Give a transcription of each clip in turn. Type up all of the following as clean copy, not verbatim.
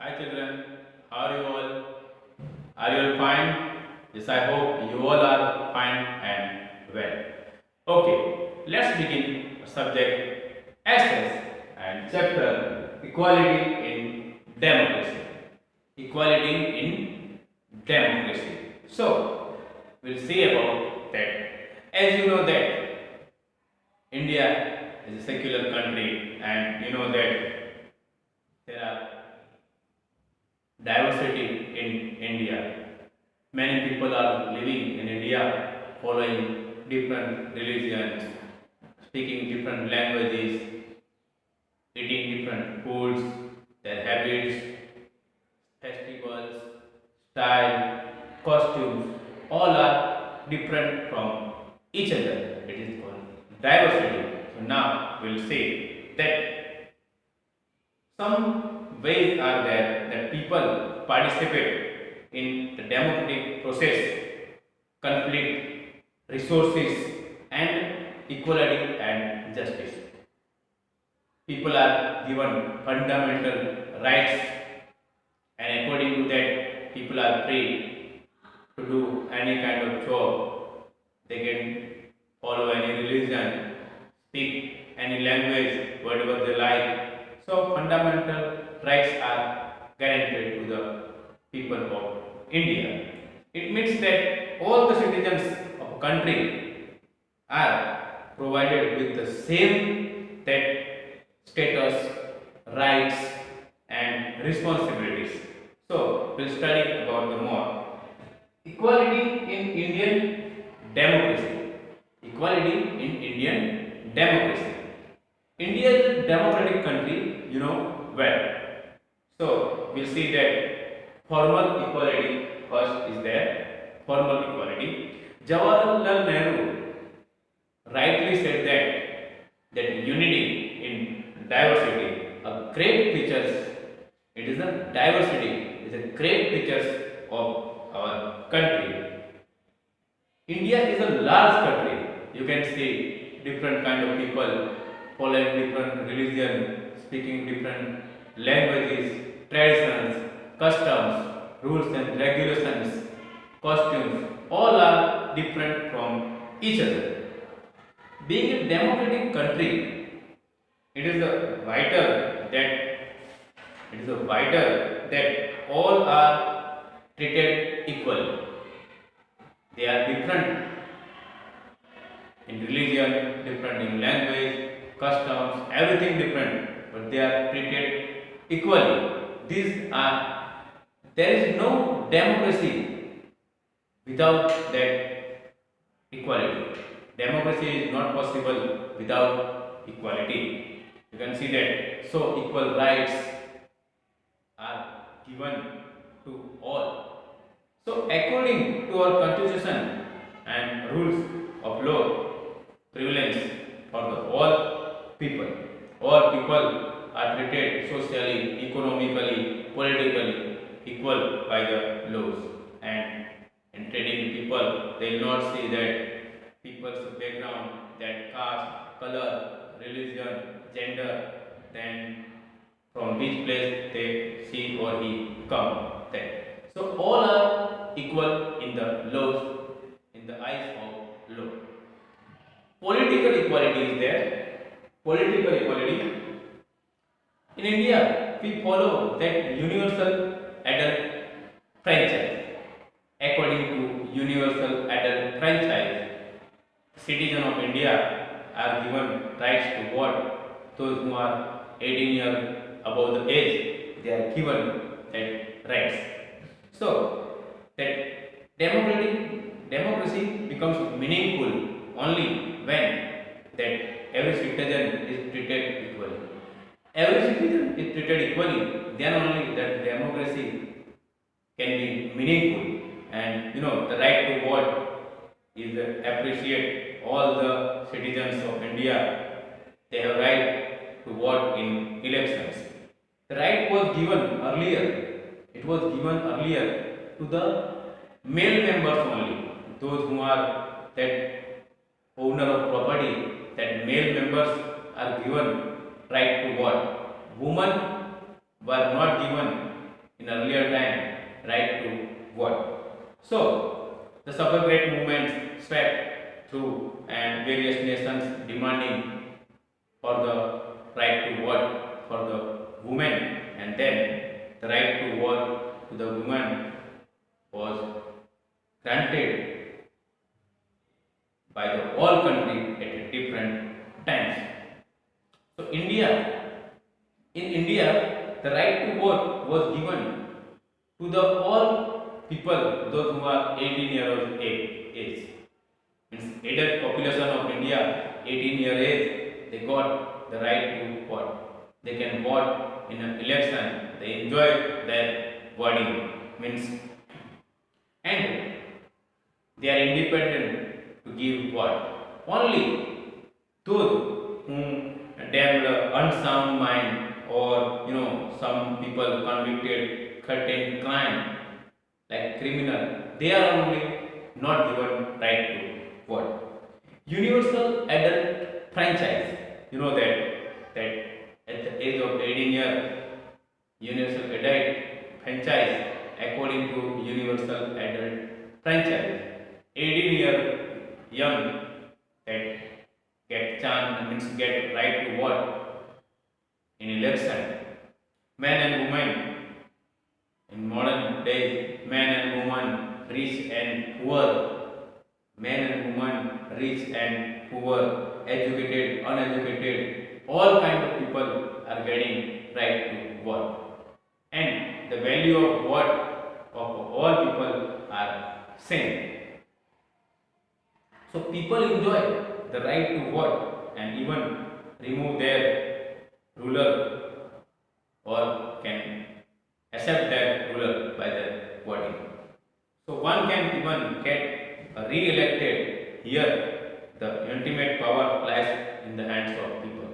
Hi children, how are you all? Are you all fine? Yes, I hope you all are fine and well. Okay, let's begin subject SS and chapter Equality in Democracy. Equality in Democracy. So, we'll see about that. As you know that India is a secular country and you know that there are diversity in India. Many people are living in India following different religions, speaking different languages, eating different foods, their habits, festivals, style, costumes, all are different from each other. It is called diversity. So now we'll see that some ways are there that people participate in the democratic process, conflict, resources, and equality and justice. People are given fundamental rights, and according to that, people are free to do any kind of job. They can follow any religion, speak any language, whatever they like. So, fundamental rights are guaranteed to the people of India. It means that all the citizens of a country are provided with the same that status, rights, and responsibilities. So, we'll study about the more. Equality in Indian democracy. Equality in Indian democracy. India is a democratic country, you know well. So we'll see that formal equality first is there. Formal equality. Jawaharlal Nehru rightly said that unity in diversity, a great features. It is a diversity. It is a great features of our country. India is a large country. You can see different kind of people following different religion, speaking different languages, traditions, customs, rules and regulations, costumes, all are different from each other. Being a democratic country, it is a vital that that all are treated equally. They are different in religion, different in language, customs, everything different, but they are treated equally. These are there is no democracy without that equality. Democracy is not possible without equality. You can see that. So equal rights are given to all. So according to our constitution and rules of law, prevalence for the all people are treated socially, economically, politically equal by the laws. And in treating people, they will not see that people's background, that caste, color, religion, gender, then from which place they she or he come. That so all are equal in the laws, in the eyes of law. Political equality is there. Political equality in India, we follow that universal adult franchise. According to universal adult franchise, citizens of India are given rights to vote. Those who are 18 years above the age, they are given that rights. So that democracy becomes meaningful only when that every citizen is treated equally. Every citizen is treated equally, then only that democracy can be meaningful. And you know the right to vote is appreciate all the citizens of India. They have right to vote in elections. The right was given earlier. It was given earlier to the male members only. Those who are that owner of property, that male members are given right to vote. Women were not given in earlier time right to vote. So the suffragette movement swept through and various nations demanding for the right to vote for the women, and then the right to vote to the women was granted by the whole country at different times. So in India, the right to vote was given to the all people, those who are 18 years of age. Means adult population of India, 18 year age, they got the right to vote. They can vote in an election. They enjoy their voting. Means, and they are independent to give vote. Only those who develop unsound mind, or some people convicted certain crime like criminal, they are only not given right to vote. Universal adult franchise. You know that at the age of 18 years, universal adult franchise, according to universal adult franchise, 18 year young that get chance, means get right to vote in election. Men and women in modern days, men and women, rich and poor, men and women, rich and poor, educated, uneducated, all kind of people are getting right to vote. And the value of vote of all people are same. So people enjoy the right to vote and even remove their ruler, or can accept their ruler by their voting. So one can even get re-elected. Here, the ultimate power lies in the hands of people.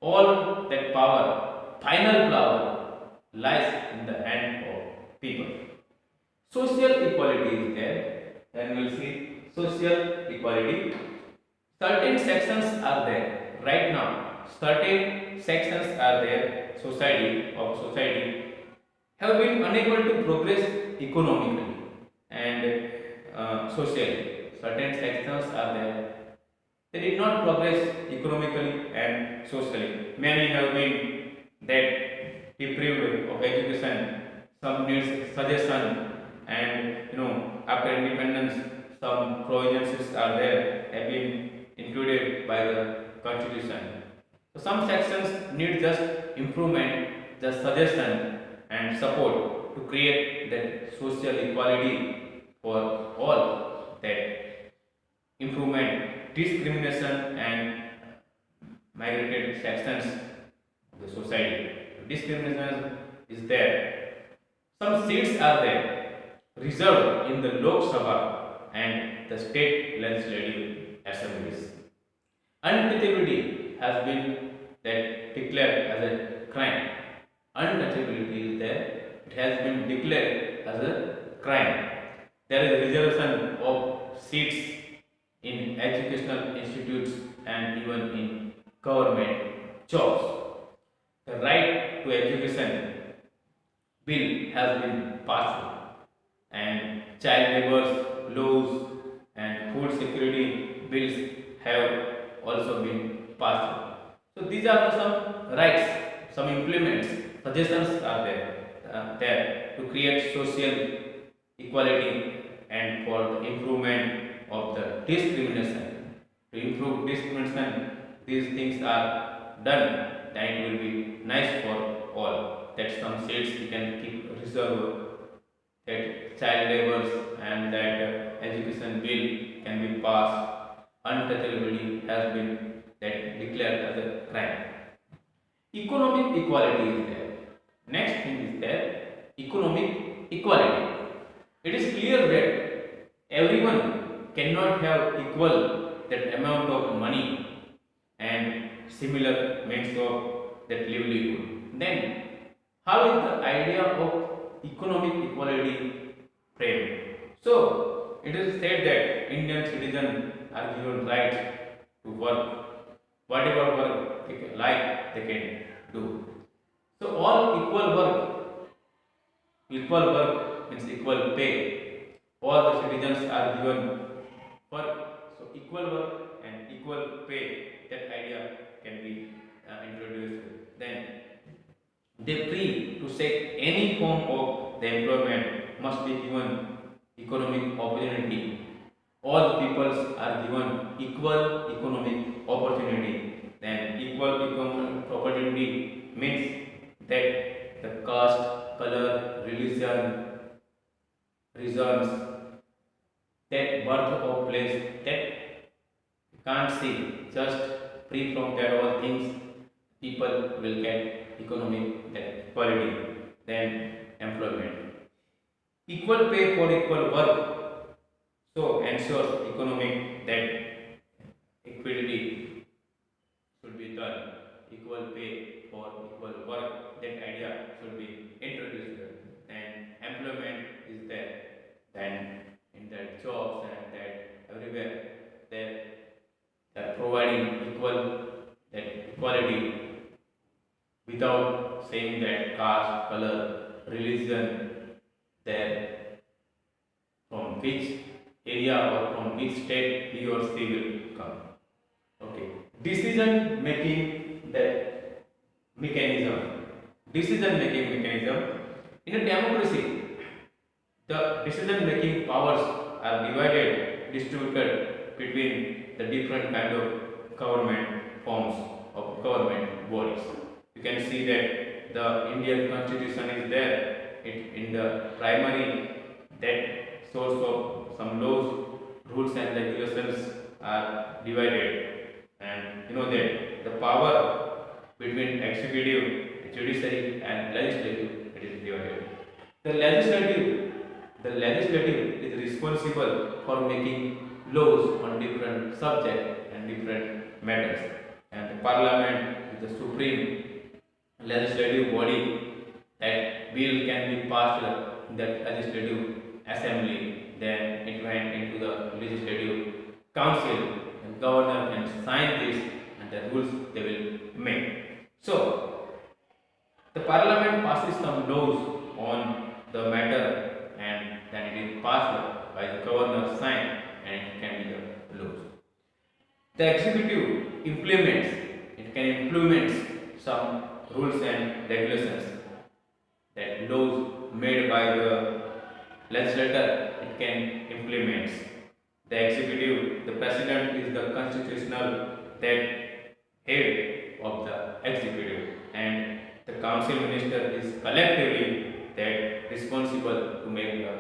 All that power, final power, lies in the hand of people. Social equality is there. Then we'll see social equality. Certain sections are there right now. Certain sections are there. Society have been unable to progress economically and socially. Certain sections are there. They did not progress economically and socially. Many have been that deprived of education. Some needs suggestion, and after independence, some provisions are there have been included by the constitution. So some sections need just improvement, just suggestion and support to create that social equality for all, that improvement, discrimination and migrated sections of the society. Discrimination is there. Some seats are there reserved in the Lok Sabha and the state legislative assemblies. Untouchability has been that declared as a crime. Untouchability is there. It has been declared as a crime. There is reservation of seats in educational institutes and even in government jobs. The right to education bill has been passed, and child labour laws and food security bills have also been passed. So these are some rights, some implements, suggestions are there to create social equality and for the improvement of the discrimination. To improve discrimination, these things are done, then it will be nice for all. That some seats we can keep reserved, that child labours and that education bill can be passed. Untouchability has been that declared as a crime. Economic equality is there. Next thing is there, economic equality. It is clear that everyone cannot have equal that amount of money and similar means of that livelihood. Then, how is the idea of economic equality framed? So, it is said that Indian citizens are given rights to work, whatever work they can, like they can do. So, all equal work Equal work means equal pay. All the citizens are given work. So equal work and equal pay. That idea can be introduced. Then they free to set any form of the employment must be given economic opportunity. All peoples are given equal economic opportunity. Then equal economic opportunity means that the caste, color, religion, reasons, that birth of place, that can't see, just free from that all things, people will get economic that equality, then employment. Equal pay for equal work, so ensures economic that equality should be done. Equal pay for equal work, that idea should be introduced. And employment is there. Then in that jobs and that everywhere they are providing equal that equality without saying that caste, color, religion, there from which area or from which state he or she will come. Okay. Decision making that mechanism. Decision making mechanism. In a democracy, the decision making powers are divided, distributed between the different kind of government forms of government bodies. You can see that the Indian constitution is there. In the primary, that source of some laws, rules and regulations are divided, and you know that the power between executive, judiciary and legislative, it is divided. The legislative is responsible for making laws on different subjects and different matters, and the parliament is the supreme legislative body. That bill can be passed in the legislative assembly, then it went into the legislative council, and governor can sign this, and the rules they will make. So the parliament passes some laws on the matter, and then it is passed by the governor sign, and it can be the laws. The executive implements, it can implement some rules and regulations, that laws made by the legislator, it can implement. The executive, the president is the constitutional that head of the executive, and the council minister is collectively that responsible to make the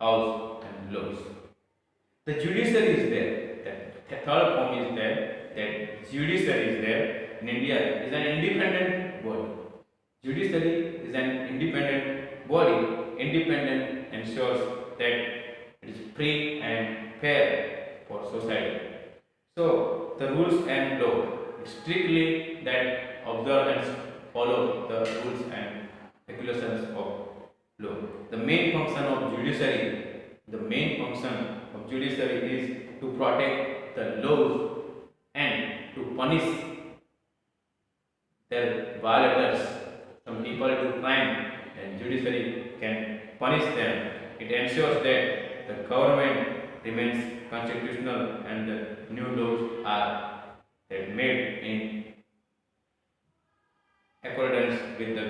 house and laws. The judiciary is there. The third form is there. That judiciary is there. In India is an independent body. Judiciary is an independent body. Independent ensures that it is free and fair for society. So the rules and law strictly that observe and follow the rules and regulations of law. The main function of judiciary is to protect the laws and to punish their violators. Some people do crime, and judiciary can punish them. It ensures that the government remains constitutional and the new laws are made in accordance with the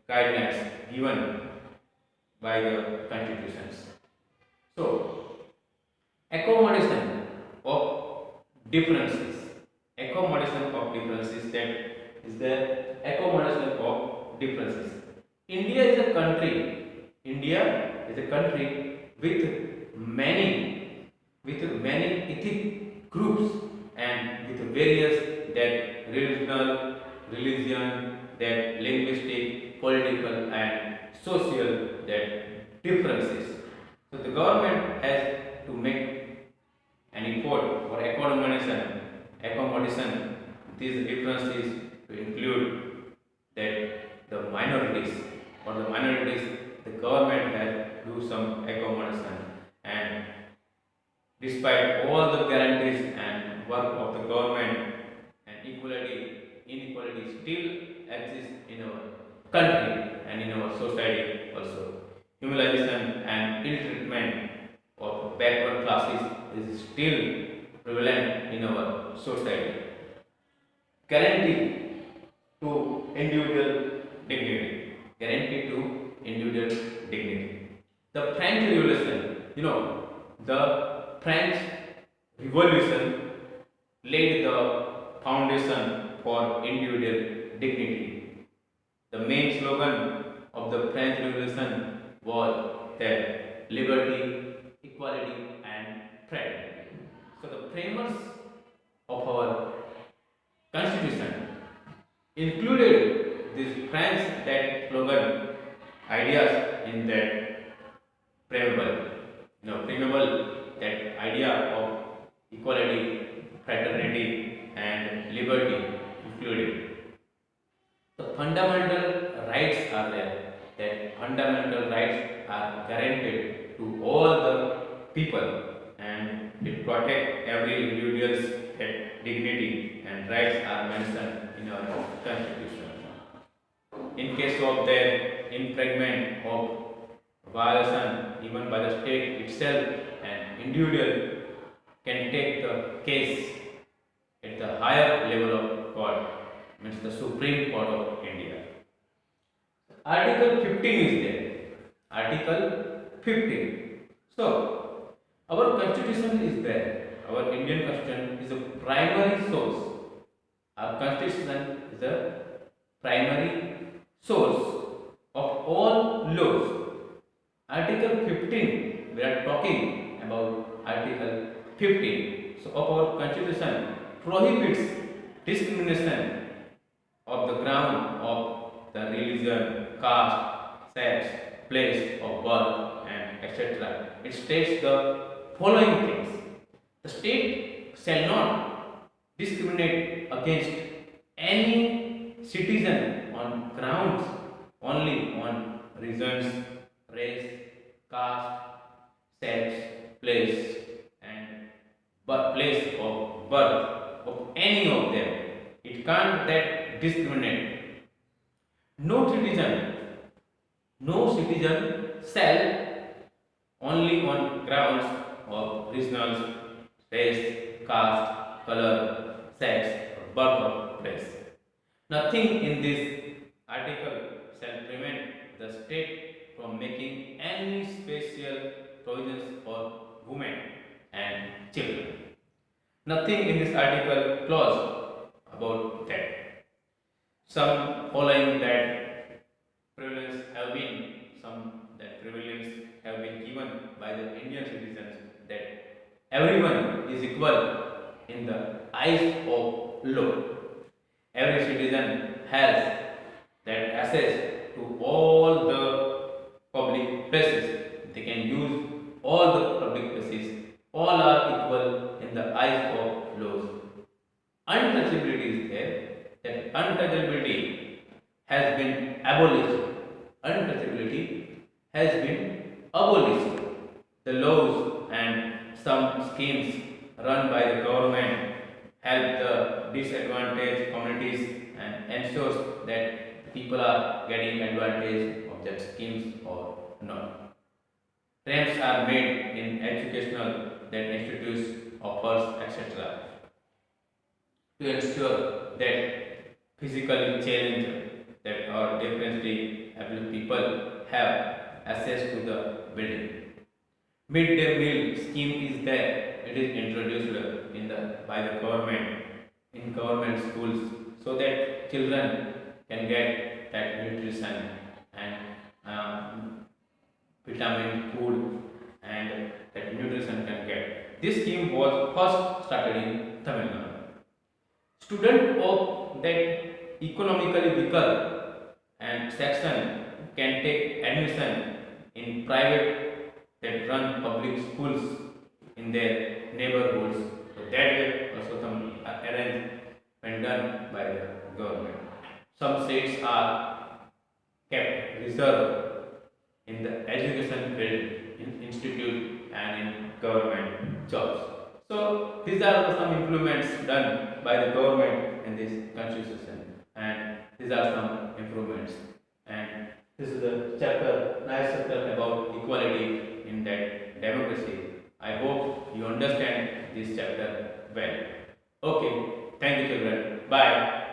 guidelines given by the constitutions. So, accommodation of differences. Accommodation of differences, that is the accommodation of differences. India is a country. India is a country with many ethnic groups and with various that religion, that linguistic, political and social that differences. So the government has to make an effort for accommodation these differences, to include that the minorities, the government has to do some accommodation, and despite all the guarantees and work of the government, and inequality still exists in our country, and and in our society also. Humiliation and ill treatment of backward classes is still prevalent in our society. Guarantee to individual dignity. Guarantee to individual dignity. The French Revolution, the French Revolution laid the foundation for individual dignity. The main slogan of the French Revolution was that liberty, equality, and fraternity. So the framers of our constitution included these French that slogan ideas in that preamble. Preamble that idea of equality, fraternity, and liberty included. The fundamental rights are there. That fundamental rights are guaranteed to all the people, and it protects every individual's dignity and rights are mentioned in our constitution. In case of their infringement of violation even by the state itself, an individual can take the case at the higher level of court, means the Supreme Court of India. Article 15 is there. Article 15. So, our constitution is there. Our Indian constitution is a primary source. Our constitution is a primary source of all laws. Article 15, we are talking about Article 15. So, of our constitution prohibits discrimination of the ground of the religion, caste, sex, place of birth, and etc. It states the following things: the state shall not discriminate against any citizen on grounds only on reasons, race, caste, sex, place, and place of birth of any of them. It can't that discriminate. No citizen shall only on grounds of regional, race, caste, color, sex, or birth of place. Nothing in this article shall prevent the state from making any special provisions for women and children. Nothing in this article clause about that. Some following that prevalence have been, given by the Indian citizens that everyone is equal in the eyes of law. Every citizen has that access to all the public places. They can use all the public places. All are equal in the eyes of laws. Untouchability is there. That untouchability has been abolished. Untouchability has been abolished. The laws and some schemes run by the government help the disadvantaged communities and ensures that people are getting advantage of that schemes or not. Attempts are made in educational that institutes offers etc. to ensure that physically challenged that or differently able people have access to the building. Mid-day meal scheme is there. It is introduced by the government in government schools so that children can get that nutrition and vitamin food and that nutrition can get. This scheme was first started in Tamil Nadu. Student of that economically weaker and section can take admission in private that run public schools in their neighborhoods. So that way also some arrangement done by the government. Some seats are kept reserved in the education field, in institute and in government jobs. So these are some improvements done by the government in this constitution, and these are some improvements. And This is a chapter, nice chapter about equality in that democracy. I hope you understand this chapter well. Okay, thank you children. Bye.